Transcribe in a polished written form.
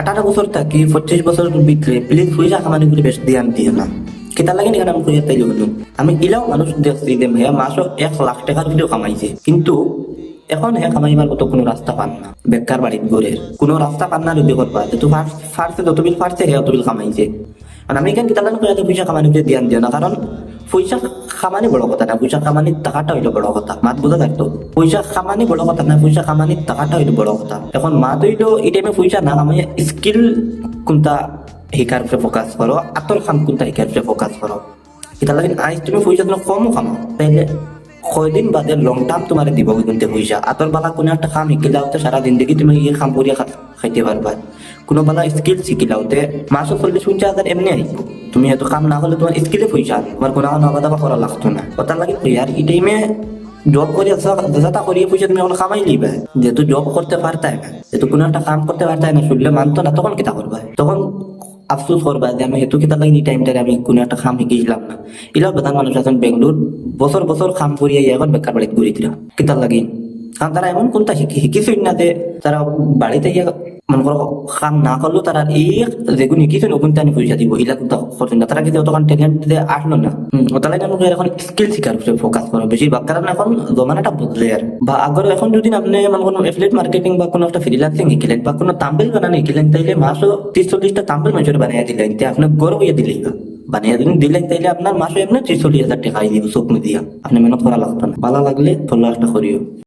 18 বছর থাকি 25 বছরের ভিতরে প্লিজ পয়সা কামানি করে বেশ ধ্যান দিও না। কেতা লাগে এখানে আমি কইয়া তাইলে হলো আমি ইলাও মানুষ দেখছি যে ভাইয়া মাসও 1 লাখ টাকার ভিডিও কামাইছে, কিন্তু এখন হ্যাঁ কামাইবার মতো কোনো রাস্তা পান না। বেকার বাড়ির ঘরের কোনো রাস্তা পান না যদি করবা তো ফার্স্টে যত বিল ফার্স্টে হ্যাঁ অত বিল কামাইছে। আর আমি এখানে কেতা লাগে কইয়া পয়সা কামানি করে ধ্যান দিও না, কারণ পয়সা খামানি বড় কথা না, পয়সা খামানির টাকাটা হইলো বড় কথা। মাত বোঝা থাকতো পয়সা খামানি বড় কথা না, পয়সা খামানির টাকাটা হইলো বড় কথা। এখন মাত হইলো এই টাইমে পয়সা না কামাই স্কিল কোনটা শিকার উপরে ফোকাস করো, আতর খাম কোনটা শিকার উপরে ফোকাস করো। এটা লাগে আজ তুমি পয়সা তুমি কমও খামাও তাইলে কয়দিন বাদে লং টার্ম তোমার দিব কিন্তু পয়সা। আতর বালা কোনো একটা খাম শিকিলাওতে সারা জিন্দগি তুমি এই খাম করিয়া খাইতে পারবা। কোনো বালা স্কিল শিকিলাওতে মাসও 40-50 হাজার এমনি আইব। তুমি হয়তো কাম না করলে তোমার স্কিলে পয়সা তোমার কোনো নগদ দাবা করা লাগতো না। ওটার লাগে আর এই টাইমে জব করে যাতা করিয়ে পয়সা তুমি এখন কামাই লিবা। যেহেতু জব করতে পারতাই না, যেহেতু কোনো একটা কাম করতে পারতাই না, শুনলে মানতো না, তখন কিতা করবা? তখন আফসোস করবা যে আমি হেতু কিতা লাগি এই টাইমটারে আমি কোনো একটা খাম শিখিছিলাম না। এলাও প্রধান মানুষ আছেন বেঙ্গলোর বছর বছর খাম করিয়া এখন বেকার বাড়িতে ঘুরি দিলাম কিতা লাগি। কারণ তারা এমন কোনটা শিখিছই না যে তারা বাড়িতে গিয়ে মনে করো কাম না করলেও তারা এই যেগুলো শিখিছে ওগুন তানি পয়সা দিব, এগুলা কিন্তু করছেন না। তারা কিন্তু অতখান ট্যালেন্ট আসলো না। তাহলে আমি এখন স্কিল শিকার উপরে ফোকাস করো বেশিরভাগ, কারণ এখন জমানাটা বদলে আর বা আগর এখন যদি আপনি মনে কোনো এফিলিয়েট মার্কেটিং বা কোনো একটা ফ্রিল্যান্সিং শিখিলেন বা কোনো তাম্বেল বানানো শিখিলেন, তাইলে মাসও 30-40টা তাম্বেল মানুষের বানিয়ে দিলেন, আপনি গরম হইয়া দিলেই বানিয়ে দিলেন, তাইলে আপনার মাসও এমনি 30-40 হাজার টাকা দিব চোখ দিয়া। আপনি মেহনত করা লাগতো না। ভালো লাগলে ফলো একটা করিও।